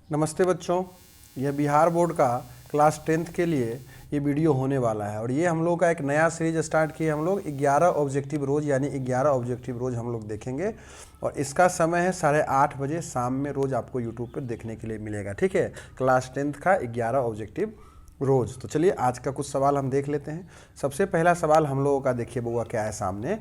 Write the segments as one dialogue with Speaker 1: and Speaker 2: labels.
Speaker 1: नमस्ते बच्चों, यह बिहार बोर्ड का क्लास 10th के लिए ये वीडियो होने वाला है और ये हम लोग का एक नया सीरीज स्टार्ट किए हम लोग 11 ऑब्जेक्टिव रोज़ यानी 11 ऑब्जेक्टिव रोज़ हम लोग देखेंगे और इसका समय है 8:30 बजे शाम में रोज़ आपको यूट्यूब पर देखने के लिए मिलेगा। ठीक है, क्लास 10th का 11 ऑब्जेक्टिव रोज़। तो चलिए आज का कुछ सवाल हम देख लेते हैं। सबसे पहला सवाल हम लोगों का देखिए बउआ क्या है सामने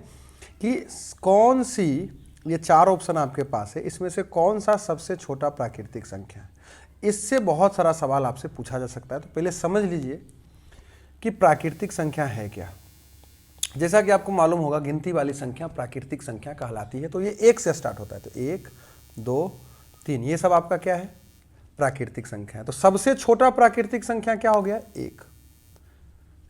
Speaker 1: कि कौन सी, ये 4 ऑप्शन आपके पास है, इसमें से कौन सा सबसे छोटा प्राकृतिक संख्या है। इससे बहुत सारा सवाल आपसे पूछा जा सकता है। तो पहले समझ लीजिए कि प्राकृतिक संख्या है क्या। जैसा कि आपको मालूम होगा गिनती वाली संख्या प्राकृतिक संख्या कहलाती है। तो ये 1 से स्टार्ट होता है, तो 1 2 3 ये सब आपका क्या है, प्राकृतिक संख्या है। तो सबसे छोटा प्राकृतिक संख्या क्या हो गया, 1।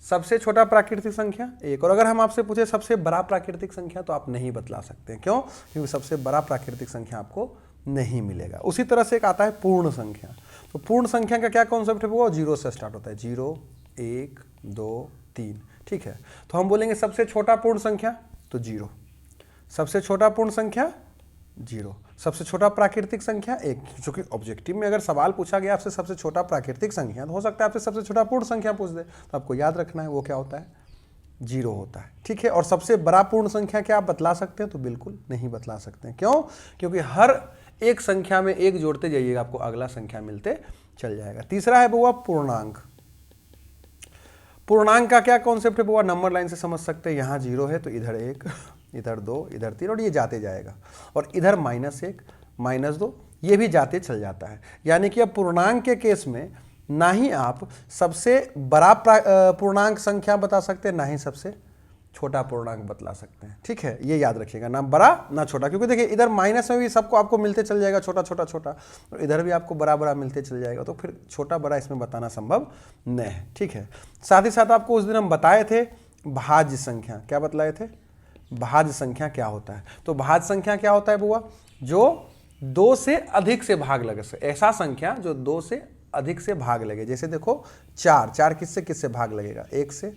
Speaker 1: सबसे छोटा प्राकृतिक संख्या 1। और अगर हम आपसे पूछे सबसे बड़ा प्राकृतिक संख्या तो आप नहीं बतला सकते हैं। क्यों? क्योंकि सबसे बड़ा प्राकृतिक संख्या आपको नहीं मिलेगा। उसी तरह से एक आता है पूर्ण संख्या। तो पूर्ण संख्या का क्या कॉन्सेप्ट है, वो 0 से स्टार्ट होता है, 0 1 2 3। ठीक है, तो हम बोलेंगे सबसे छोटा पूर्ण संख्या तो 0, सबसे छोटा पूर्ण संख्या 0, सबसे छोटा प्राकृतिक संख्या 1। क्योंकि ऑब्जेक्टिव में अगर सवाल पूछा गया आपसे सबसे छोटा प्राकृतिक संख्या, तो हो सकता है आपसे सबसे छोटा पूर्ण संख्या पूछ दे, तो आपको याद रखना है वो क्या होता है, 0 होता है। ठीक है, और सबसे बड़ा पूर्ण संख्या क्या आप बतला सकते हैं, तो बिल्कुल नहीं बतला सकते हैं। क्यों? क्योंकि हर एक संख्या में 1 जोड़ते जाइएगा आपको अगला संख्या मिलते चल जाएगा। तीसरा है बुआ पूर्णांक। पूर्णांक का क्या कॉन्सेप्ट है बुआ, नंबर लाइन से समझ सकते हैं। यहाँ 0 है तो इधर 1, इधर 2, इधर 3 और ये जाते जाएगा, और इधर -1 -2 ये भी जाते चल जाता है। यानी कि अब पूर्णांक के केस में ना ही आप सबसे बड़ा पूर्णांक संख्या बता सकते हैं, ना ही सबसे छोटा पूर्णांक बतला सकते हैं। ठीक है, ये याद रखिएगा, ना बड़ा ना छोटा। क्योंकि देखिए इधर माइनस में भी सबको आपको मिलते चल जाएगा छोटा छोटा छोटा, और इधर भी आपको बड़ा बड़ा मिलते चल जाएगा, तो फिर छोटा बड़ा इसमें बताना संभव नहीं है। ठीक है, साथ ही साथ आपको उस दिन हम बताए थे भाज्य संख्या। क्या बतलाए थे, भाज्य संख्या क्या होता है। तो भाज्य संख्या क्या होता है बुआ, जो 2 से अधिक से भाग लगे, ऐसा संख्या जो 2 से अधिक से भाग लगे। जैसे देखो 4 किससे किससे भाग लगेगा, 1 से,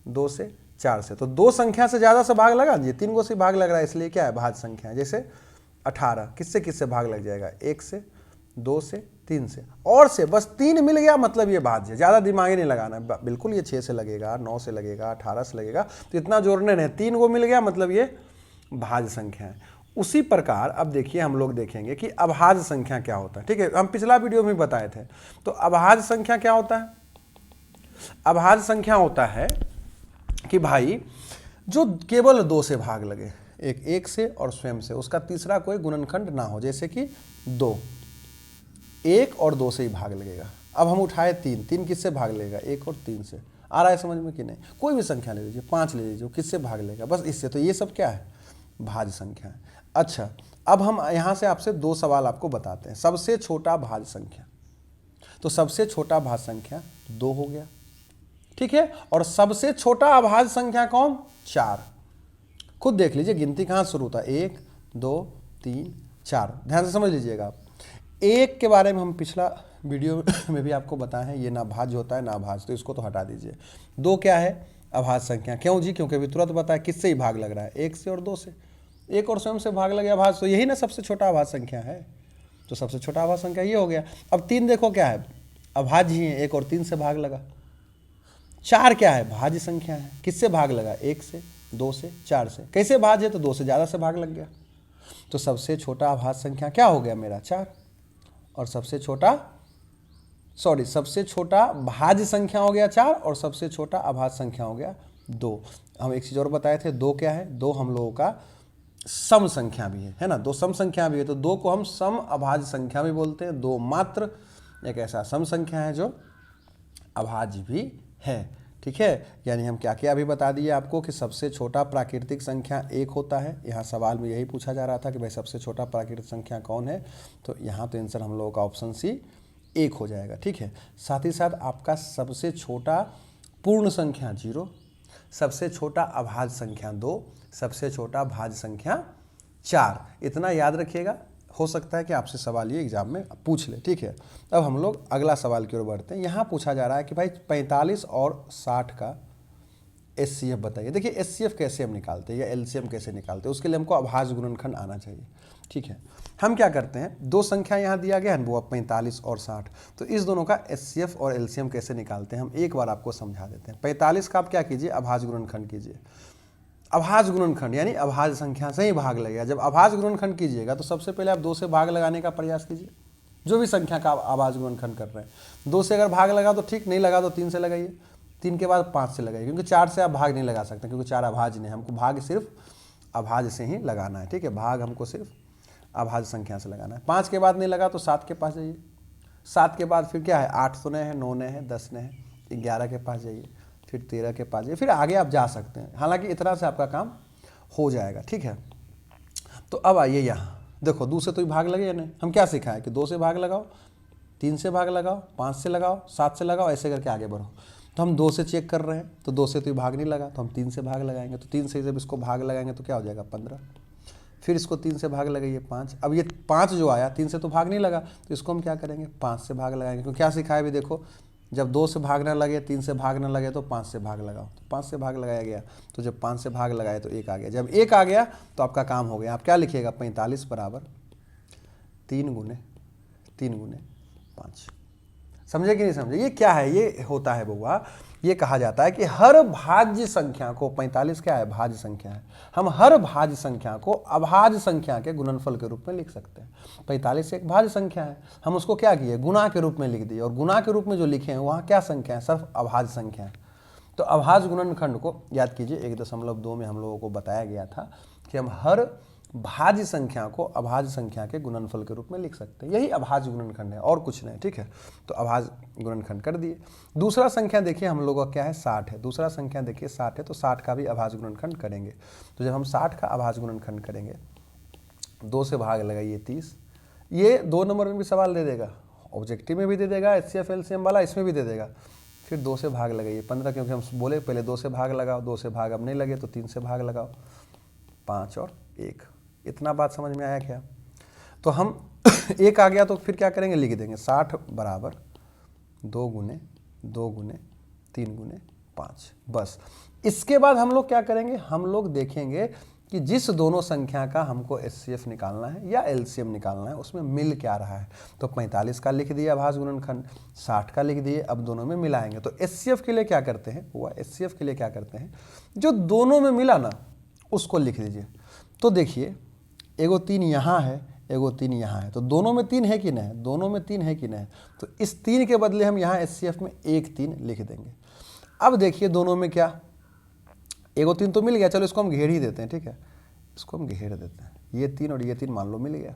Speaker 1: 2 से, 4 से। तो 2 संख्या से ज्यादा से भाग लगा, ये 3 से भाग लग रहा है, इसलिए क्या है, भाज्य संख्या है। जैसे 18 किससे किससे भाग लग जाएगा, 1 से, 2 से, 3 से और से, बस 3 मिल गया मतलब ये भाज्य। ज्यादा दिमाग ही नहीं लगाना, बिल्कुल ये 6 से लगेगा, 9 से लगेगा, 18 से लगेगा, तो इतना जोड़ने नहीं, 3 को मिल गया मतलब ये भाज्य संख्या है। उसी प्रकार अब देखिए हम लोग देखेंगे कि अभाज्य संख्या क्या होता है। ठीक है, हम पिछला वीडियो में बताए थे। तो अभाज्य संख्या क्या होता है, अभाज्य संख्या होता है कि भाई जो केवल 2 से भाग लगे, एक 1 से और स्वयं से, उसका तीसरा कोई गुणनखंड ना हो। जैसे कि 2, 1 और 2 से ही भाग लगेगा। अब हम उठाए 3 किससे भाग लगेगा, 1 और 3 से। आ रहा है समझ में कि नहीं? कोई भी संख्या ले लीजिए, 5 ले लीजिए, किससे भाग लेगा, बस इससे। तो ये सब क्या है, भाज्य संख्या है। अच्छा, अब हम यहां से आपसे 2 सवाल आपको बताते हैं। सबसे छोटा भाज्य संख्या, तो सबसे छोटा भाज्य संख्या 2 हो गया। ठीक है, और सबसे छोटा अभाज्य संख्या कौन, 4। खुद देख लीजिए गिनती कहां शुरू होता है, 1 2 3 4। ध्यान से समझ लीजिएगा आप। 1 के बारे में हम पिछला वीडियो में भी आपको बताए हैं, ये ना भाज्य होता है ना अभाज्य, तो इसको तो हटा दीजिए। 2 क्या है, अभाज्य संख्या। क्यों जी? क्योंकि अभी तुरंत बताया किससे ही भाग लग रहा है, 1 से और 2 से। 1 और स्वयं से भाग लगे अभाज्य, तो यही ना सबसे छोटा अभाज्य संख्या है। तो सबसे छोटा अभाज्य संख्या ये हो गया। अब 3 देखो क्या है, अभाज्य ही है, 1 और 3 से भाग लगा। 4 क्या है, भाज्य संख्या है। किससे भाग लगा, 1 से, 2 से, 4 से। कैसे भाज्य है, तो 2 से ज्यादा से भाग लग गया। तो सबसे छोटा अभाज्य संख्या क्या हो गया मेरा, 4। और सबसे छोटा भाज्य संख्या हो गया 4, और सबसे छोटा अभाज्य संख्या हो गया 2। हम एक चीज और बताए थे, 2 क्या है, 2 हम लोगों का सम संख्या भी है ना, 2 सम संख्या भी है। तो 2 को हम सम अभाज्य संख्या भी बोलते हैं। 2 मात्र एक ऐसा सम संख्या है जो अभाज्य भी है। ठीक है, यानी हम क्या क्या अभी बता दिए आपको कि सबसे छोटा प्राकृतिक संख्या 1 होता है। यहाँ सवाल में यही पूछा जा रहा था कि भाई सबसे छोटा प्राकृतिक संख्या कौन है, तो यहाँ तो आंसर हम लोगों का ऑप्शन सी 1 हो जाएगा। ठीक है, साथ ही साथ आपका सबसे छोटा पूर्ण संख्या 0, सबसे छोटा अभाज्य संख्या 2, सबसे छोटा भाज्य संख्या 4। इतना याद रखिएगा, हो सकता है कि आपसे सवाल ये एग्जाम में पूछ ले। ठीक है, अब हम लोग अगला सवाल की ओर बढ़ते हैं। यहाँ पूछा जा रहा है कि भाई 45 और 60 का एचसीएफ बताइए। देखिए एचसीएफ कैसे हम निकालते हैं या एलसीएम कैसे निकालते हैं, उसके लिए हमको अभाज्य गुणनखंड आना चाहिए। ठीक है, हम क्या करते हैं, दो संख्या यहाँ दिया गया है वो 45 और 60, तो इस दोनों का एचसीएफ और एलसीएम कैसे निकालते हैं हम एक बार आपको समझा देते हैं। 45 का आप क्या कीजिए, अभाज्य गुणनखंड कीजिए। अभाज्य गुणनखंड यानी अभाज्य संख्या से ही भाग लगेगा। जब अभाज्य गुणनखंड कीजिएगा तो सबसे पहले आप 2 से भाग लगाने का प्रयास कीजिए। जो भी संख्या का आप अभाज्य गुणनखंड कर रहे हैं, 2 से अगर भाग लगा तो ठीक, नहीं लगा तो 3 से लगाइए, 3 के बाद 5 से लगाइए, क्योंकि 4 से आप भाग नहीं लगा सकते, क्योंकि 4 अभाज्य नहीं, हमको भाग सिर्फ अभाज्य से ही लगाना है। ठीक है, भाग हमको सिर्फ अभाज्य संख्या से लगाना है। 5 के बाद नहीं लगा तो 7 के पास जाइए, 7 के बाद फिर क्या है, 8 तो नहीं है, 9 नहीं है, 10 नहीं है, 11 के पास जाइए, फिर 13 के पास जाइए, फिर आगे आप जा सकते हैं। हालांकि इतना से आपका काम हो जाएगा। ठीक है, तो अब आइए यहाँ देखो, 2 से तो भाग लगे या नहीं, हम क्या सिखाए कि 2 से भाग लगाओ, 3 से भाग लगाओ, 5 से लगाओ, 7 से लगाओ, ऐसे करके आगे बढ़ो। तो हम 2 से चेक कर रहे हैं, तो 2 से तो भाग नहीं लगा, तो हम 3 से भाग लगाएंगे, तो 3 से जब इसको भाग लगाएंगे तो क्या हो जाएगा 15, फिर इसको 3 से भाग लगाइए 5। अब ये 5 जो आया 3 से तो भाग नहीं लगा, तो इसको हम क्या करेंगे 5 से भाग लगाएंगे। क्योंकि क्या सिखाया भी देखो, जब 2 से भाग ना लगे, 3 से भाग ना लगे तो 5 से भाग लगाओ, तो 5 से भाग लगाया गया, तो जब 5 से भाग लगाए तो 1 आ गया। जब 1 आ गया तो आपका काम हो गया। आप क्या लिखिएगा, 45 बराबर 3 गुने 5। समझे कि नहीं समझे, ये क्या है, ये होता है बउआ, ये कहा जाता है कि हर भाज्य संख्या को, 45 क्या है, भाज्य संख्या है, हम हर भाज्य संख्या को अभाज्य संख्या के गुणनफल के रूप में लिख सकते हैं। 45 एक भाज्य संख्या है, हम उसको क्या किए, गुणा के रूप में लिख दिए, और गुणा के रूप में जो लिखे हैं वहाँ क्या संख्या है, सिर्फ अभाज्य संख्या है। तो अभाज्य गुणनखंड को याद कीजिए, 1.2 में हम लोगों को बताया गया था कि हम हर भाज्य संख्या को अभाज्य संख्या के गुणनफल के रूप में लिख सकते हैं। यही अभाज्य गुणनखंड है और कुछ नहीं। ठीक है, तो अभाज्य गुणनखंड कर दिए। दूसरा संख्या देखिए हम लोगों का क्या है, 60 है। दूसरा संख्या देखिए 60 है, तो 60 का भी अभाज्य गुणनखंड करेंगे। तो जब हम 60 का अभाज्य गुणनखंड करेंगे, 2 से भाग लगाइए 30, ये 2 नंबर में भी सवाल दे देगा, ऑब्जेक्टिव में भी दे देगा, एचसीएफ एलसीएम वाला इसमें भी दे देगा। फिर 2 से भाग लगाइए 15, क्योंकि हम बोले पहले 2 से भाग लगाओ, 2 से भाग अब नहीं लगे तो 3 से भाग लगाओ, 5 और 1। इतना बात समझ में आया क्या? तो हम 1 आ गया तो फिर क्या करेंगे, लिख देंगे 60 बराबर 2 गुने 3 गुने 5। बस इसके बाद हम लोग क्या करेंगे, हम लोग देखेंगे कि जिस दोनों संख्या का हमको एचसीएफ निकालना है या एलसीएम निकालना है उसमें मिल क्या रहा है। तो 45 का लिख दिया अभाज्य गुणनखंड, 60 का लिख दिए, अब दोनों में मिलाएंगे। तो एचसीएफ के लिए क्या करते हैं, वो एचसीएफ के लिए क्या करते हैं, जो दोनों में मिला ना उसको लिख दीजिए। तो देखिए एगो 3 यहाँ है, एगो 3 यहाँ है, तो दोनों में 3 है कि नहीं, दोनों में 3 है कि नहीं, तो इस 3 के बदले हम यहाँ एचसीएफ में 1 3 लिख देंगे। अब देखिए दोनों में क्या, एगो 3 तो मिल गया, चलो इसको हम घेर ही देते हैं। ठीक है, इसको हम घेर देते हैं, ये 3 और ये 3 मान लो मिल गया।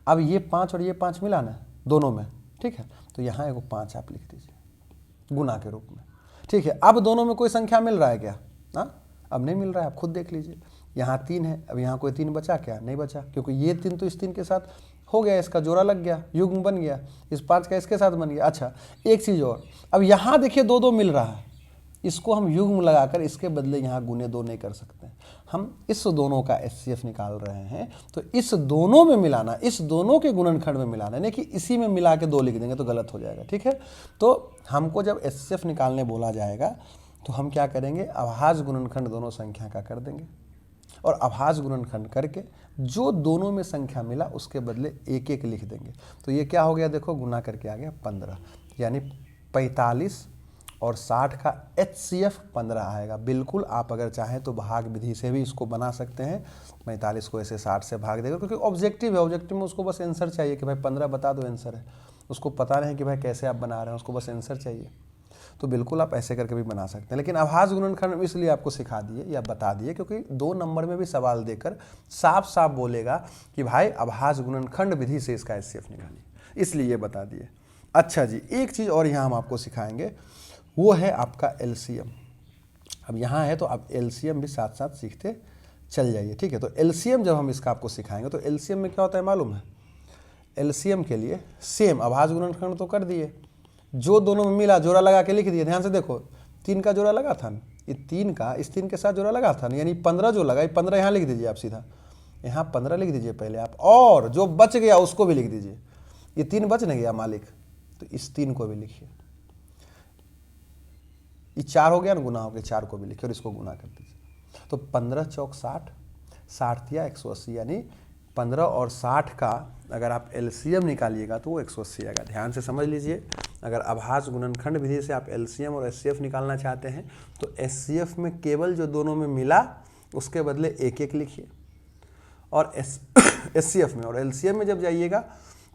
Speaker 1: अब ये 5 और ये 5 मिला ना दोनों में, ठीक है, तो यहाँ एगो 5 आप लिख दीजिए गुना के रूप में। ठीक है, अब दोनों में कोई संख्या मिल रहा है क्या, हाँ अब नहीं मिल रहा है, आप खुद देख लीजिए। यहाँ 3 है, अब यहाँ कोई 3 बचा क्या, नहीं बचा, क्योंकि ये 3 तो इस 3 के साथ हो गया, इसका जोड़ा लग गया, युग्म बन गया, इस 5 का इसके साथ बन गया। अच्छा एक चीज़ और, अब यहाँ देखिए 2 2 मिल रहा है, इसको हम युग्म लगाकर इसके बदले यहाँ गुने 2 नहीं कर सकते, हम इस दोनों का एचसीएफ निकाल रहे हैं। तो इस दोनों में मिलाना, इस दोनों के गुणनखंड में मिलाना, यानी कि इसी में मिला के 2 लिख देंगे तो गलत हो जाएगा। ठीक है, तो हमको जब एचसीएफ निकालने बोला जाएगा तो हम क्या करेंगे, अभाज्य गुणनखंड दोनों संख्या का कर देंगे, और अभाज्य गुणनखंड करके जो दोनों में संख्या मिला उसके बदले 1 1 लिख देंगे। तो ये क्या हो गया, देखो गुना करके आ गया 15, यानी 45 और 60 का एचसीएफ 15 आएगा। बिल्कुल आप अगर चाहें तो भाग विधि से भी इसको बना सकते हैं, 45 को ऐसे 60 से भाग देगा, क्योंकि ऑब्जेक्टिव है, ऑब्जेक्टिव में उसको बस आंसर चाहिए कि भाई 15 बता दो आंसर है, उसको पता नहीं कि भाई कैसे आप बना रहे हैं, उसको बस आंसर चाहिए। तो बिल्कुल आप ऐसे करके भी बना सकते हैं। लेकिन अभाज्य गुणनखंड इसलिए आपको सिखा दिए या बता दिए क्योंकि 2 नंबर में भी सवाल देकर साफ साफ बोलेगा कि भाई अभाज्य गुणनखंड विधि से इसका एचसीएफ निकालिए, इसलिए बता दिए। अच्छा जी, एक चीज़ और यहाँ हम आपको सिखाएंगे, वो है आपका एलसीएम। अब यहाँ है तो आप एलसीएम भी साथ साथ सीखते चल जाइए। ठीक है, तो एलसीएम जब हम इसका आपको सिखाएंगे तो एलसीएम में क्या होता है मालूम है, एलसीएम के लिए सेम अभाज्य गुणनखंड तो कर दिए, जो दोनों में मिला जोड़ा लगा के लिख दिए। ध्यान से देखो 3 का जोड़ा लगा था, ये 3 का इस 3 के साथ जोड़ा लगा था, यानी 15 जो लगा, 15 यहाँ लिख दीजिए आप, सीधा यहाँ 15 लिख दीजिए पहले आप, और जो बच गया उसको भी लिख दीजिए। ये 3 बच नहीं गया मालिक, तो इस 3 को भी लिखिए। ये 4 हो गया ना, गुना हो गया, 4 को भी लिखिए और इसको गुना कर दीजिए। तो 15 चौक 60, 60 या 180, यानी 15 और 60 का अगर आप एलसीएम निकालिएगा तो वो 180 आएगा। ध्यान से समझ लीजिए, अगर आभास गुणनखंड विधि से आप एलसीएम और एचसीएफ निकालना चाहते हैं तो एचसीएफ में केवल जो दोनों में मिला उसके बदले एक एक लिखिए, और एचसीएफ में और एलसीएम में जब जाइएगा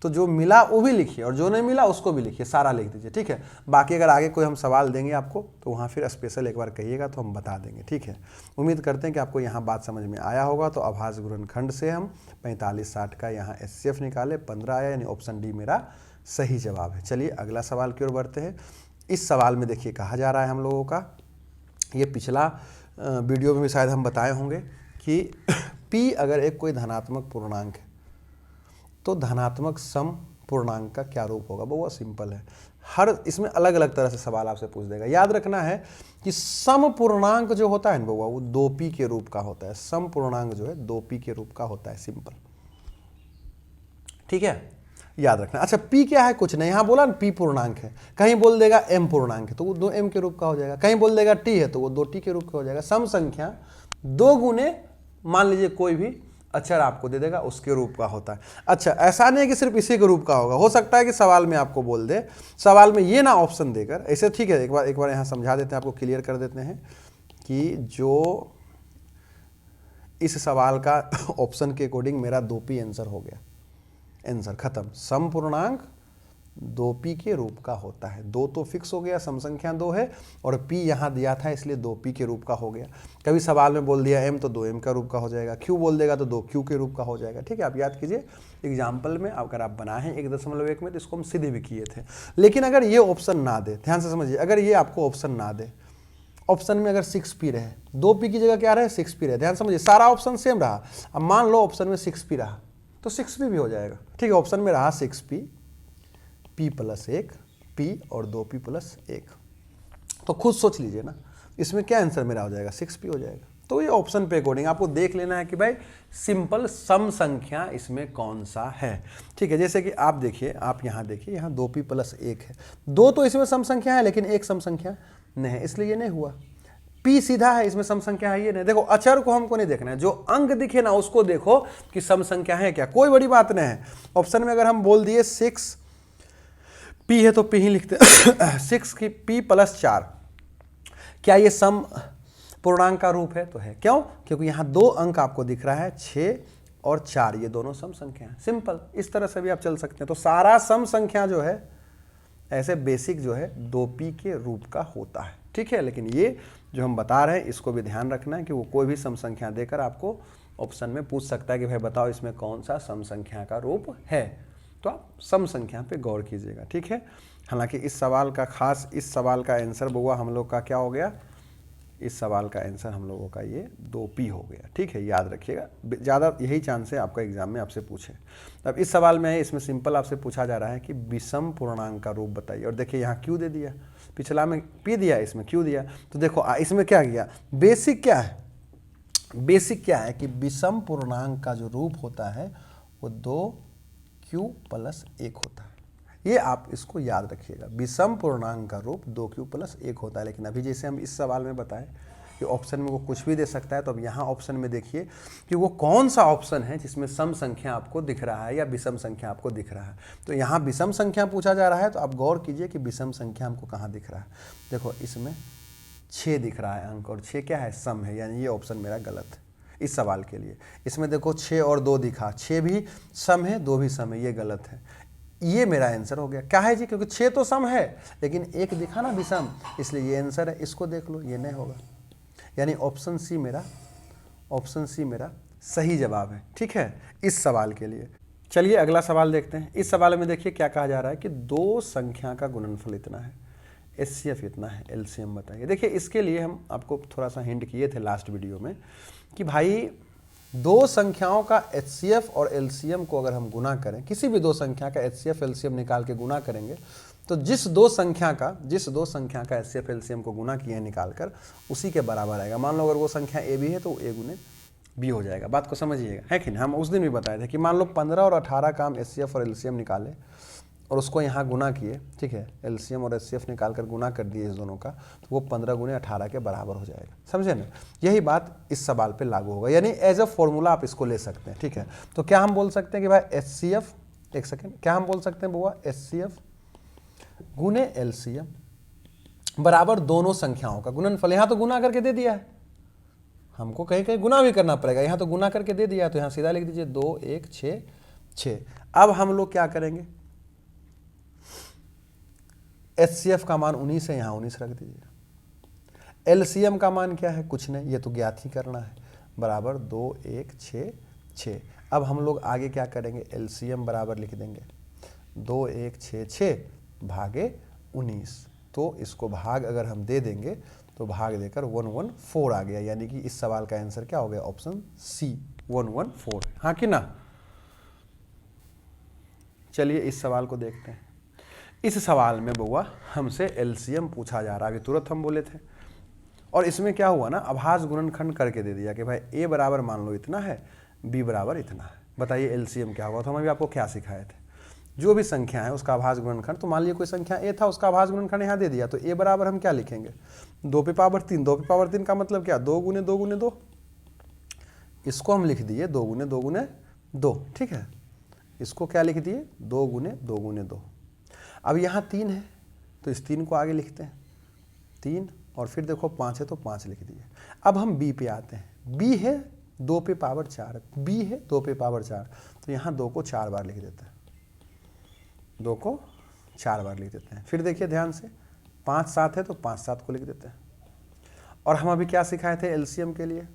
Speaker 1: तो जो मिला वो भी लिखिए और जो नहीं मिला उसको भी लिखिए, सारा लिख दीजिए, ठीक है। बाकी अगर आगे कोई हम सवाल देंगे आपको तो वहाँ फिर स्पेशल एक बार कहिएगा तो हम बता देंगे, ठीक है। उम्मीद करते हैं कि आपको यहाँ बात समझ में आया होगा। तो आभास गुणनखंड से हम 45-60 का यहाँ एचसीएफ निकाले, 15 आया, यानी ऑप्शन डी मेरा सही जवाब है। चलिए अगला सवाल की ओर बढ़ते हैं। इस सवाल में देखिए कहा जा रहा है हम लोगों का, ये पिछला वीडियो में भी शायद हम बताए होंगे कि P अगर एक कोई धनात्मक पूर्णांक है तो धनात्मक सम पूर्णांक का क्या रूप होगा। बहुत सिंपल है, हर इसमें अलग अलग तरह से सवाल आपसे पूछ देगा। याद रखना है कि सम पूर्णांक जो होता है ना बउआ, वो 2p के रूप का होता है। सम पूर्णांक जो है 2p के रूप का होता है, सिंपल, ठीक है, याद रखना। अच्छा p क्या है, कुछ नहीं, यहाँ बोला ना p पूर्णांक है, कहीं बोल देगा m पूर्णांक है तो वो 2m के रूप का हो जाएगा, कहीं बोल देगा t है तो वो 2t के रूप का हो जाएगा। सम संख्या 2 गुने मान लीजिए कोई भी अक्षर आपको दे देगा उसके रूप का होता है। अच्छा ऐसा नहीं है कि सिर्फ इसी के रूप का होगा, हो सकता है कि सवाल में आपको बोल दे, सवाल में ये ना ऑप्शन देकर ऐसे, ठीक है, एक बार यहाँ समझा देते हैं, आपको क्लियर कर देते हैं कि जो इस सवाल का ऑप्शन के अकॉर्डिंग मेरा 2p आंसर हो गया, आंसर खत्म। सम पूर्णांक 2p के रूप का होता है, 2 तो फिक्स हो गया, सम संख्या 2 है और p यहाँ दिया था इसलिए 2p के रूप का हो गया। कभी सवाल में बोल दिया m तो 2m का रूप का हो जाएगा, q बोल देगा तो 2q के रूप का हो जाएगा, ठीक है। आप याद कीजिए एग्जाम्पल में अगर आप बनाए 1.1 में तो इसको हम सीधे भी किए थे। लेकिन अगर ये ऑप्शन ना दे, ध्यान से समझिए, अगर ये आपको ऑप्शन ना दे, ऑप्शन में अगर 6p रहे, 2p की जगह क्या रहे, 6p रहे, ध्यान समझिए, सारा ऑप्शन सेम रहा। अब मान लो ऑप्शन में 6p रहा तो 6p भी हो जाएगा, ठीक है। ऑप्शन में रहा 6p, p + 1, p और 2p + 1, तो खुद सोच लीजिए ना इसमें क्या आंसर मेरा हो जाएगा, 6p हो जाएगा। तो ये ऑप्शन पे अकॉर्डिंग आपको देख लेना है कि भाई सिंपल सम संख्या इसमें कौन सा है, ठीक है। जैसे कि आप देखिए, आप यहाँ देखिए, यहाँ 2p + 1 है, 2 तो इसमें सम संख्या है लेकिन एक सम संख्या नहीं है, इसलिए ये नहीं हुआ। p सीधा है, इसमें सम संख्या है, ये नहीं। देखो अक्षर को हमको नहीं देखना है, जो अंक दिखे ना उसको देखो कि सम संख्या है क्या, कोई बड़ी बात नहीं है। ऑप्शन में अगर हम बोल दिए 6p है तो p ही लिखते 6 की p + 4, क्या ये सम पूर्णांक का रूप है, तो है। क्यों, क्योंकि यहाँ 2 अंक आपको दिख रहा है, 6 और 4, ये दोनों सम संख्या है, सिंपल। इस तरह से भी आप चल सकते हैं। तो सारा सम संख्या जो है ऐसे बेसिक जो है 2p के रूप का होता है, ठीक है। लेकिन ये जो हम बता रहे हैं इसको भी ध्यान रखना है कि वो कोई भी सम संख्या देकर आपको ऑप्शन में पूछ सकता है कि भाई बताओ इसमें कौन सा सम संख्या का रूप है, तो आप सम संख्या पे गौर कीजिएगा, ठीक है। हालांकि इस सवाल का खास, इस सवाल का आंसर बउआ हम लोग का क्या हो गया, इस सवाल का आंसर हम लोगों का ये 2p हो गया, ठीक है, याद रखिएगा। ज़्यादा यही चांस है आपका एग्जाम में आपसे पूछे। अब इस सवाल में है, इसमें सिंपल आपसे पूछा जा रहा है कि विषम पूर्णांक का रूप बताइए, और देखिए यहाँ q दे दिया, पिछला में p दिया, इसमें q दिया, तो देखो इसमें क्या किया, बेसिक क्या है, बेसिक क्या है कि विषम पूर्णांक का जो रूप होता है वो 2q + 1 होता है। ये आप इसको याद रखिएगा, विषम पूर्णांक का रूप 2q + 1 होता है। लेकिन अभी जैसे हम इस सवाल में बताएं कि ऑप्शन में वो कुछ भी दे सकता है, तो अब यहाँ ऑप्शन में देखिए कि वो कौन सा ऑप्शन है जिसमें सम संख्या आपको दिख रहा है या विषम संख्या आपको दिख रहा है। तो यहाँ विषम संख्या पूछा जा रहा है, तो आप गौर कीजिए कि विषम संख्या हमको कहाँ दिख रहा है। देखो इसमें 6 दिख रहा है अंक, और 6 क्या है, सम है, यानी ये ऑप्शन मेरा गलत है इस सवाल के लिए। इसमें देखो 6 और 2 दिखा, 6 भी सम है, 2 भी सम है, ये गलत है, ये मेरा आंसर हो गया। क्या है जी, क्योंकि 6 तो सम है लेकिन 1 दिखा ना विषम, इसलिए ये आंसर है। इसको देख लो, ये नहीं होगा, यानी ऑप्शन सी मेरा सही जवाब है, ठीक है, इस सवाल के लिए। चलिए अगला सवाल देखते हैं। इस सवाल में देखिए क्या कहा जा रहा है कि 2 संख्या का गुणनफल इतना है, एचसीएफ इतना है, एलसीएम बताइए। देखिए इसके लिए हम आपको थोड़ा सा हिंट किए थे लास्ट वीडियो में कि भाई 2 संख्याओं का एचसीएफ और एलसीएम को अगर हम गुना करें, किसी भी 2 संख्या का एचसीएफ एलसीएम निकाल के गुना करेंगे, तो जिस दो संख्या का एचसीएफ एलसीएम को गुना किए हैं निकाल कर, उसी के बराबर आएगा। मान लो अगर वो संख्या ए भी है तो ए गुने बी हो जाएगा। बात को समझिएगा, है कि नहीं। हम उस दिन भी बताए थे कि मान लो 15 और 18 का हम एचसीएफ और एलसीएम निकाले और उसको यहाँ गुना किए, ठीक है, एलसीएम और एचसीएफ निकाल कर गुना कर दिए इस दोनों का, तो वो 15 गुने 18 के बराबर हो जाएगा। समझे ना? यही बात इस सवाल पे लागू होगा, यानी एज अ फॉर्मूला आप इसको ले सकते हैं, ठीक है। तो क्या हम बोल सकते हैं कि भाई एचसीएफ, एक सेकेंड, क्या हम बोल सकते हैं बुआ, एचसीएफ गुने एलसीएम बराबर दोनों संख्याओं का गुणनफल। यहाँ तो गुना करके दे दिया है, हमको कहीं कहीं गुना भी करना पड़ेगा, यहाँ तो गुना करके दे दिया है, तो यहाँ सीधा लिख दीजिए 2 1 6 6। अब हम लोग क्या करेंगे, एचसीएफ का मान 19 है, यहाँ 19 रख दीजिए। एलसीएम का मान क्या है, कुछ नहीं, ये तो ज्ञात ही करना है, बराबर 2 1 6 6। अब हम लोग आगे क्या करेंगे, एलसीएम बराबर लिख देंगे 2 1 6 6 भागे 19। तो इसको भाग अगर हम दे देंगे तो भाग देकर 114 आ गया, यानी कि इस सवाल का आंसर क्या हो गया, ऑप्शन सी 114, हाँ कि ना। चलिए इस सवाल को देखते हैं। इस सवाल में बउआ हमसे एलसीएम पूछा जा रहा है, अभी तुरंत हम बोले थे, और इसमें क्या हुआ ना, अभाज्य गुणनखंड करके दे दिया कि भाई ए बराबर मान लो इतना है, बी बराबर इतना है। बताइए एलसीएम क्या हुआ, तो हम अभी आपको क्या सिखाए थे, जो भी संख्या है उसका अभाज्य गुणनखंड, तो मान लीजिए कोई संख्या ए था, उसका अभाज्य गुणनखंड यहाँ दे दिया, तो ए बराबर हम क्या लिखेंगे, 2 पे पावर 3। 2 पे पावर 3 का मतलब क्या, 2 गुने 2 गुने 2, इसको हम लिख दिए 2 गुने 2 गुने 2, ठीक है। इसको क्या लिख दिए, 2 गुने 2 गुने 2। अब यहाँ 3 है तो इस 3 को आगे लिखते हैं 3, और फिर देखो 5 है तो 5 लिख दिए। अब हम बी पे आते हैं, बी है 2 पे पावर 4, बी है 2 पे पावर 4, तो यहाँ 2 को 4 बार लिख देते हैं, 2 को 4 बार लिख देते हैं। फिर देखिए ध्यान से, 5 7 है तो 5 7 को लिख देते हैं। और हम अभी क्या सिखाए थे एलसीएम के लिए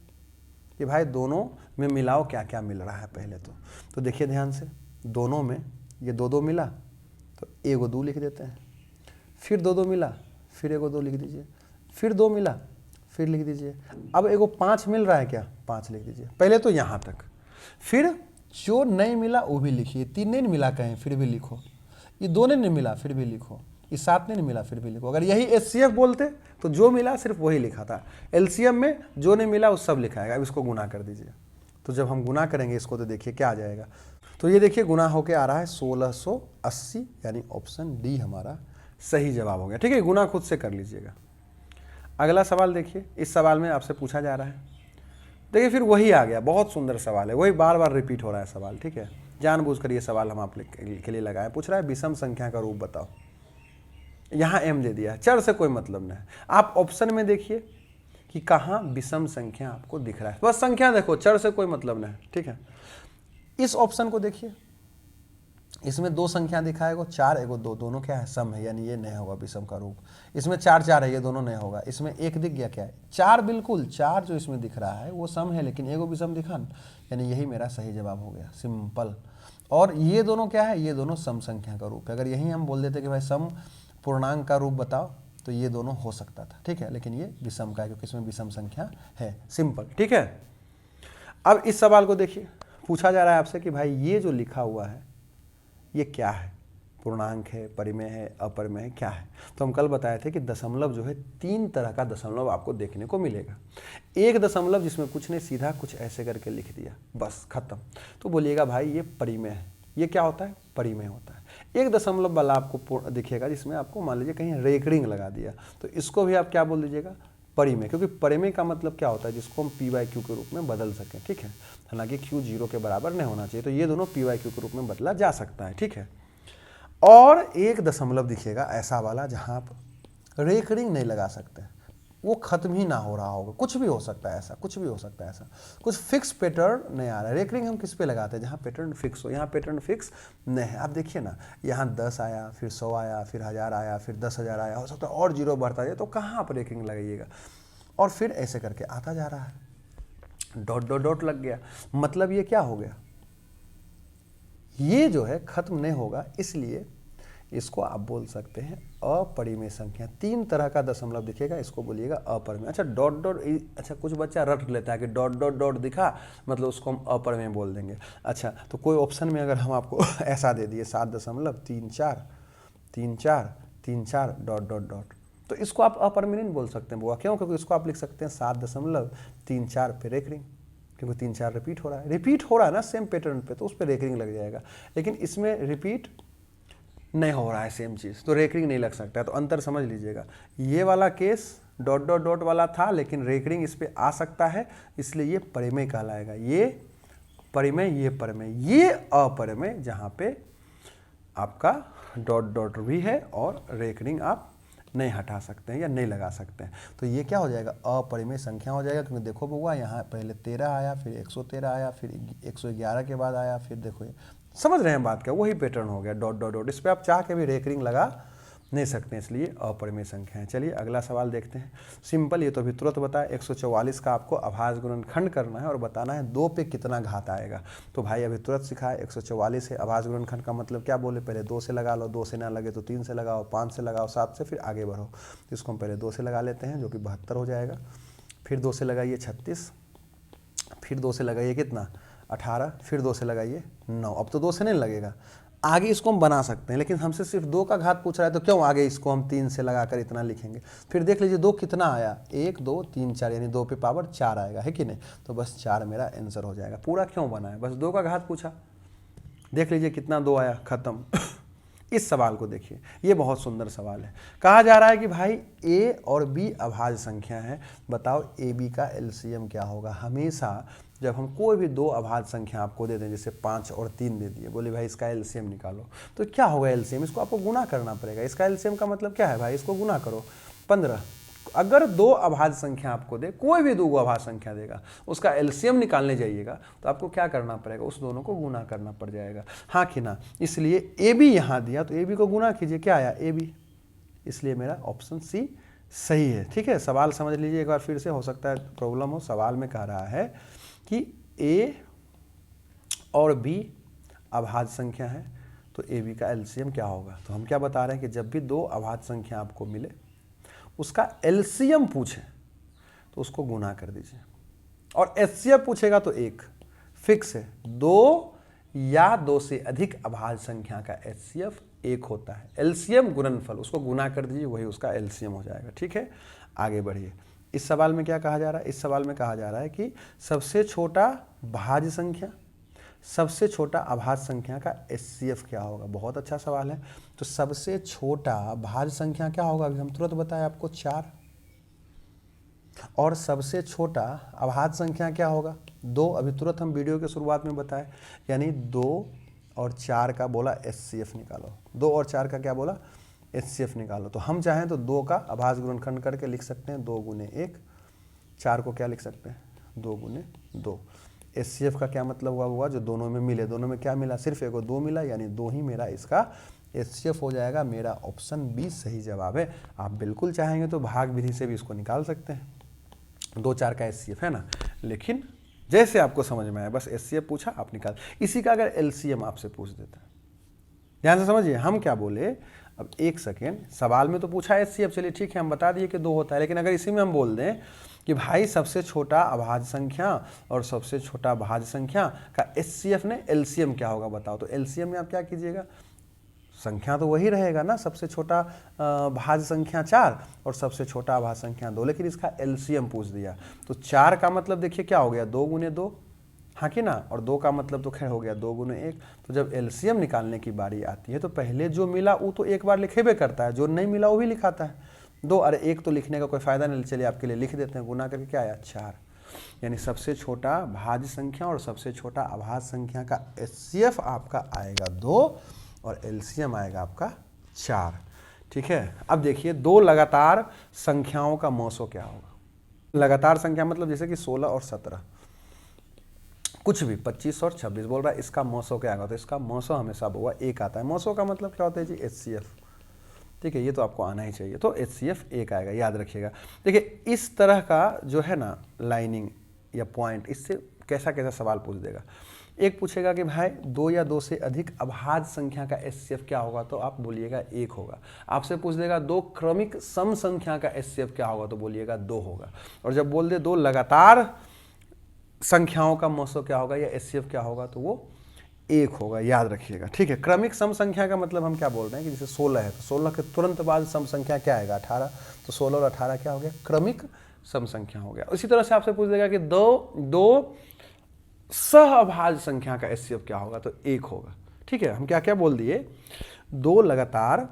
Speaker 1: कि भाई दोनों में मिलाओ क्या क्या मिल रहा है पहले तो देखिए ध्यान से, दोनों में ये 2 2 मिला तो 1 2 लिख देते हैं, फिर 2 2 मिला फिर 1 2 लिख दीजिए, फिर 2 मिला फिर लिख दीजिए। अब 1 5 मिल रहा है क्या, 5 लिख दीजिए, पहले तो यहाँ तक। फिर जो नहीं मिला वो भी लिखिए, 3 नहीं मिला कहीं फिर भी लिखो, ये 2 नहीं मिला फिर भी लिखो, ये 7 नहीं मिला फिर भी लिखो। अगर यही एचसीएफ बोलते तो जो मिला सिर्फ वही लिखा था, एलसीएम में जो नहीं मिला वो सब लिखाएगा। अब इसको गुना कर दीजिए, तो जब हम गुना करेंगे इसको तो देखिए क्या आ जाएगा, तो ये देखिए गुना होके आ रहा है 1680, यानी ऑप्शन डी हमारा सही जवाब हो गया, ठीक है। गुना खुद से कर लीजिएगा। अगला सवाल देखिए, इस सवाल में आपसे पूछा जा रहा है, देखिए फिर वही आ गया, बहुत सुंदर सवाल है, वही बार बार रिपीट हो रहा है सवाल, ठीक है। जानबूझकर ये सवाल हम आप के लिए लगाए, पूछ रहा है विषम संख्या का रूप बताओ। यहाँ एम दे दिया है, चर से कोई मतलब नहीं। आप ऑप्शन में देखिए कि कहाँ विषम संख्या आपको दिख रहा है, बस संख्या देखो, चर से कोई मतलब नहीं, ठीक है। इस ऑप्शन को देखिए, इसमें 2 संख्या दिखाएगा, 4 1 2, दोनों क्या है, सम है, यानी ये नहीं होगा विषम का रूप। इसमें 4 4 है, ये दोनों नहीं होगा। इसमें 1 दिख गया, क्या है 4, बिल्कुल 4 जो इसमें दिख रहा है वो सम है, लेकिन एगो विषम दिखा, यानी यही मेरा सही जवाब हो गया, सिंपल। और ये दोनों क्या है, ये दोनों सम संख्या का रूप है। अगर यही हम बोल देते कि भाई सम पूर्णांक का रूप बताओ तो ये दोनों हो सकता था, ठीक है, लेकिन ये विषम का है क्योंकि इसमें विषम संख्या है, सिंपल, ठीक है। अब इस सवाल को देखिए, पूछा जा रहा है आपसे कि भाई ये जो लिखा हुआ है ये क्या है, पूर्णांक है, परिमेय है, अपरिमेय है, क्या है। तो हम कल बताए थे कि दशमलव जो है 3 तरह का दशमलव आपको देखने को मिलेगा। एक दशमलव जिसमें कुछ नहीं, सीधा कुछ ऐसे करके लिख दिया, बस खत्म, तो बोलिएगा भाई ये परिमेय है। ये क्या होता है, परिमेय होता है। एक दशमलव वाला आपको दिखेगा जिसमें आपको मान लीजिए कहीं रेकरिंग लगा दिया, तो इसको भी आप क्या बोल दीजिएगा, परिमेय, क्योंकि परिमेय का मतलब क्या होता है, जिसको हम p/q के रूप में बदल सकें, ठीक है। हालांकि q 0 के बराबर नहीं होना चाहिए, तो ये दोनों p/q के रूप में बदला जा सकता है, ठीक है। और एक दशमलव दिखेगा ऐसा वाला जहां आप रेकरिंग नहीं लगा सकते, वो खत्म ही ना हो रहा होगा, कुछ भी हो सकता है ऐसा, कुछ भी हो सकता है ऐसा, कुछ फिक्स पैटर्न नहीं आ रहा है। रेकरिंग हम किस पे लगाते हैं, जहाँ पैटर्न फिक्स हो, यहाँ पैटर्न फिक्स नहीं है। आप देखिए ना, यहाँ 10 आया, फिर 100 आया, फिर 1000 आया, फिर 10,000 आया, हो सकता है और 0 बढ़ता जाए, तो कहाँ आप रेकरिंग लगाइएगा। और फिर ऐसे करके आता जा रहा है, डॉट डॉट डॉट लग गया, मतलब ये क्या हो गया, ये जो है खत्म नहीं होगा, इसलिए इसको आप बोल सकते हैं अपरिमेय संख्या। 3 तरह का दशमलव दिखेगा, इसको बोलिएगा अपरिमेय। अच्छा डॉट डॉट, अच्छा कुछ बच्चा रट लेता है कि डॉट डॉट डॉट दिखा मतलब उसको हम अपरिमेय बोल देंगे। अच्छा तो कोई ऑप्शन में अगर हम आपको ऐसा दे दिए 7.34 डॉट डॉट डॉट, तो इसको आप अपरिमेय नहीं बोल सकते हैं बुआ, क्यों, क्योंकि इसको आप लिख सकते हैं 7.34 पे रेकरिंग, क्योंकि 3 4 रिपीट हो रहा है ना सेम पैटर्न पे, तो उस पर रेकरिंग लग जाएगा। लेकिन इसमें रिपीट नहीं हो रहा है सेम चीज़, तो रेकरिंग नहीं लग सकता है। तो अंतर समझ लीजिएगा, ये वाला केस डॉट डॉट डॉट वाला था, लेकिन रेकरिंग इस पर आ सकता है, इसलिए ये परिमेय कहलाएगा। ये परिमेय, ये परिमेय, ये अपरिमेय, जहाँ पे आपका डॉट डॉट भी है और रेकरिंग आप नहीं हटा सकते हैं या नहीं लगा सकते हैं। तो ये क्या हो जाएगा, अपरिमेय संख्या हो जाएगा। क्योंकि देखो बउआ, यहाँ पहले 13 आया, फिर 113 आया, फिर 111 के बाद आया, फिर देखो ये, समझ रहे हैं बात क्या, वही पैटर्न हो गया, डॉट डॉट डॉट। इस पर आप चाह के भी रेकरिंग लगा नहीं सकते हैं, इसलिए अपरिमेय संख्या है। चलिए अगला सवाल देखते हैं। सिंपल, ये तो अभी तुरंत बताया, 144 का आपको अभाज्य गुणनखंड करना है और बताना है 2 पे कितना घात आएगा। तो भाई अभी तुरंत सिखाया, 144 है, अभाज्य गुणनखंड का मतलब क्या बोले, पहले 2 से लगा लो, 2 से ना लगे तो 3 से लगाओ, 5 से लगाओ, 7 से, फिर आगे बढ़ो। तो इसको हम पहले 2 से लगा लेते हैं, जो कि 72 हो जाएगा। फिर 2 से लगाइए 36, फिर 2 से लगाइए कितना 18, फिर 2 से लगाइए 9। अब तो 2 से नहीं लगेगा, आगे इसको हम बना सकते हैं, लेकिन हमसे सिर्फ 2 का घात पूछ रहा है, तो क्यों आगे इसको हम 3 से लगाकर इतना लिखेंगे। फिर देख लीजिए 2 कितना आया, 1 2 3 4, यानी 2 पे पावर 4 आएगा, है कि नहीं। तो बस 4 मेरा आंसर हो जाएगा। पूरा क्यों बना है, बस 2 का घात पूछा, देख लीजिए कितना 2 आया, खत्म। इस सवाल को देखिए, ये बहुत सुंदर सवाल है। कहा जा रहा है कि भाई ए और बी अभाज्य संख्या है, बताओ ए बी का एलसीएम क्या होगा। हमेशा जब हम कोई भी 2 अभाज्य संख्या आपको दे दें, जैसे 5 और 3 दे दिए, बोले भाई इसका एलसीएम निकालो, तो क्या होगा एलसीएम, इसको आपको गुना करना पड़ेगा। इसका एलसीएम का मतलब क्या है भाई, इसको गुना करो 15। अगर 2 अभाज्य संख्या आपको दे, कोई भी 2 अभाज्य संख्या देगा, उसका एलसीएम निकालने जाइएगा तो आपको क्या करना पड़ेगा, उस दोनों को गुना करना पड़ जाएगा, हाँ कि ना। इसलिए ए बी यहाँ दिया, तो ए बी को गुना कीजिए, क्या आया ए बी, इसलिए मेरा ऑप्शन सी सही है। ठीक है, सवाल समझ लीजिए एक बार फिर से, हो सकता है प्रॉब्लम हो। सवाल में कह रहा है कि ए और बी अभाज्य संख्या है, तो ए बी का एलसीएम क्या होगा। तो हम क्या बता रहे हैं कि जब भी 2 अभाज्य संख्या आपको मिले, उसका एलसीएम पूछे तो उसको गुना कर दीजिए, और एचसीएफ पूछेगा तो 1 फिक्स है। 2 या 2 से अधिक अभाज्य संख्या का एचसीएफ 1 होता है। एलसीएम गुणनफल, उसको गुना कर दीजिए, वही उसका एलसीएम हो जाएगा। ठीक है, आगे बढ़िए। इस सवाल में क्या कहा जा रहा है, इस सवाल में कहा जा रहा है कि सबसे छोटा भाज्य संख्या, सबसे छोटा अभाज्य संख्या का एचसीएफ क्या होगा। बहुत अच्छा सवाल है। तो सबसे छोटा भाज्य संख्या क्या होगा, अभी हम तुरंत बताए आपको 4, और सबसे छोटा अभाज्य संख्या क्या होगा 2, अभी तुरंत हम वीडियो के शुरुआत में बताए, यानी 2 और 4 का बोला एचसीएफ निकालो, 2 और 4 का क्या बोला एचसीएफ निकालो। तो हम चाहें तो 2 का अभाज्य गुणनखंड करके लिख सकते हैं 2 गुने 1, 4 को क्या लिख सकते हैं 2 गुने 2। एचसीएफ का क्या मतलब हुआ जो दोनों में मिले, दोनों में क्या मिला, सिर्फ एक 2 मिला, यानी 2 ही मेरा इसका एचसीएफ हो जाएगा। मेरा ऑप्शन बी सही जवाब है। आप बिल्कुल चाहेंगे तो भाग विधि से भी इसको निकाल सकते हैं, 2 4 का एचसीएफ है ना, लेकिन जैसे आपको समझ में आया, बस एचसीएफ पूछा आप निकाल। इसी का अगर एलसीएम आपसे पूछ देता है, ध्यान से समझिए हम क्या बोले। अब 1 सेकेंड, सवाल में तो पूछा एचसीएफ, चलिए ठीक है हम बता दिए कि 2 होता है, लेकिन अगर इसी में हम बोल दें कि भाई सबसे छोटा अभाज्य संख्या और सबसे छोटा भाज्य संख्या का एचसीएफ ने एलसीएम क्या होगा बताओ, तो एलसीएम में आप क्या कीजिएगा, संख्या तो वही रहेगा ना, सबसे छोटा भाज्य संख्या 4 और सबसे छोटा अभाज्य संख्या 2, लेकिन इसका एलसीएम पूछ दिया। तो 4 का मतलब देखिए क्या हो गया 2 गुने 2, हाँ कि ना, और 2 का मतलब तो खैर हो गया 2 गुने 1। तो जब एलसीएम निकालने की बारी आती है तो पहले जो मिला वो तो एक बार लिखेबे करता है, जो नहीं मिला वो भी लिखाता है 2, अरे 1 तो लिखने का कोई फायदा नहीं, चलिए आपके लिए लिख देते हैं, गुना करके क्या आया 4। यानी सबसे छोटा भाज्य संख्या और सबसे छोटा अभाज्य संख्या का एचसीएफ आपका आएगा 2 और एलसीएम आएगा आपका 4। ठीक है, अब देखिए 2 लगातार संख्याओं का मौसो क्या होगा। लगातार संख्या मतलब जैसे कि 16 और 17, कुछ भी 25 और 26 बोल रहा है, इसका मौसो क्या आएगा, तो इसका मौसो हमेशा हुआ 1 आता है। मौसो का मतलब क्या होता है जी एचसीएफ। ठीक है, ये तो आपको आना ही चाहिए, तो एचसीएफ 1 आएगा, याद रखिएगा। देखिए इस तरह का जो है ना लाइनिंग या पॉइंट, इससे कैसा कैसा सवाल पूछ देगा। एक पूछेगा कि भाई 2 या 2 से अधिक अभाज्य संख्या का एचसीएफ क्या होगा, तो आप बोलिएगा 1 होगा। आपसे पूछ देगा 2 क्रमिक सम संख्या का एचसीएफ क्या होगा, तो बोलिएगा 2 होगा। और जब बोल दे 2 लगातार संख्याओं का मौसो क्या होगा या एचसीएफ क्या होगा, तो वो 1 होगा, याद रखिएगा। ठीक है, क्रमिक सम संख्या का मतलब हम क्या बोल रहे हैं कि जैसे 16 है तो 16 के तुरंत बाद सम संख्या क्या आएगा 18, तो 16 और 18 क्या हो गया क्रमिक सम संख्या हो गया। इसी तरह से आपसे पूछ देगा कि 2 सह अभाज्य संख्या का एचसीएफ क्या होगा, तो 1 होगा। ठीक है, हम क्या क्या बोल दिए, दो लगातार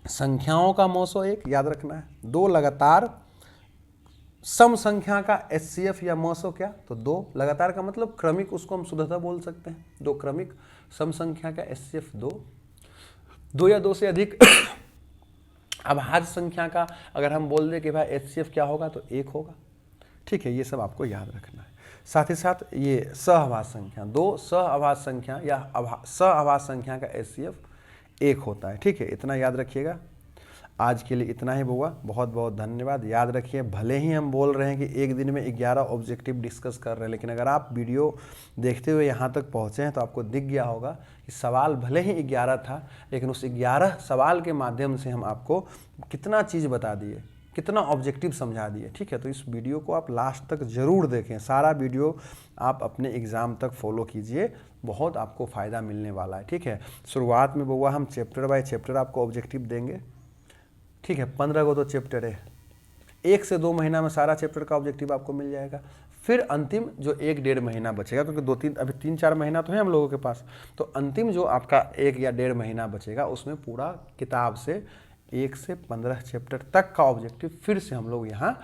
Speaker 1: संख्याओं का मौसो 1 याद रखना है, दो लगातार सम संख्या का एचसीएफ या मौसो क्या, तो दो लगातार का मतलब क्रमिक, उसको हम शुद्धता बोल सकते हैं, दो क्रमिक सम संख्या का एचसीएफ दो या दो से अधिक अभाज्य संख्या का अगर हम बोल दें कि भाई एचसीएफ क्या होगा तो 1 होगा। ठीक है, ये सब आपको याद रखना है। साथ ही साथ ये सहअभाज्य संख्या, दो सहअभाज्य संख्या या सहअभाज्य संख्या का एचसीएफ 1 होता है। ठीक है, इतना याद रखिएगा। आज के लिए इतना ही होगा, बहुत बहुत धन्यवाद। याद रखिए, भले ही हम बोल रहे हैं कि एक दिन में 11 ऑब्जेक्टिव डिस्कस कर रहे हैं, लेकिन अगर आप वीडियो देखते हुए यहाँ तक पहुँचे हैं तो आपको दिख गया होगा कि सवाल भले ही 11 था, लेकिन उस 11 सवाल के माध्यम से हम आपको कितना चीज़ बता दिए, कितना ऑब्जेक्टिव समझा दिए। ठीक है, तो इस वीडियो को आप लास्ट तक ज़रूर देखें, सारा वीडियो आप अपने एग्ज़ाम तक फॉलो कीजिए, बहुत आपको फ़ायदा मिलने वाला है। ठीक है, शुरुआत में बउआ हम चैप्टर बाय चैप्टर आपको ऑब्जेक्टिव देंगे। ठीक है, 15 को तो चैप्टर है, 1 से 2 महीना में सारा चैप्टर का ऑब्जेक्टिव आपको मिल जाएगा। फिर अंतिम जो 1-1.5 महीना बचेगा, क्योंकि 2-3 अभी 3-4 महीना तो है हम लोगों के पास, तो अंतिम जो आपका 1 या 1.5 महीना बचेगा उसमें पूरा किताब से 1 से 15 चैप्टर तक का ऑब्जेक्टिव फिर से हम लोग यहाँ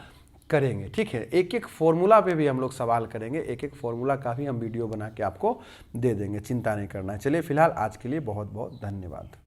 Speaker 1: करेंगे। ठीक है, एक एक फॉर्मूला पे भी हम लोग सवाल करेंगे, एक एक फॉर्मूला का भी हम वीडियो बना के आपको दे देंगे, चिंता नहीं करना है। चलिए फिलहाल आज के लिए बहुत बहुत धन्यवाद।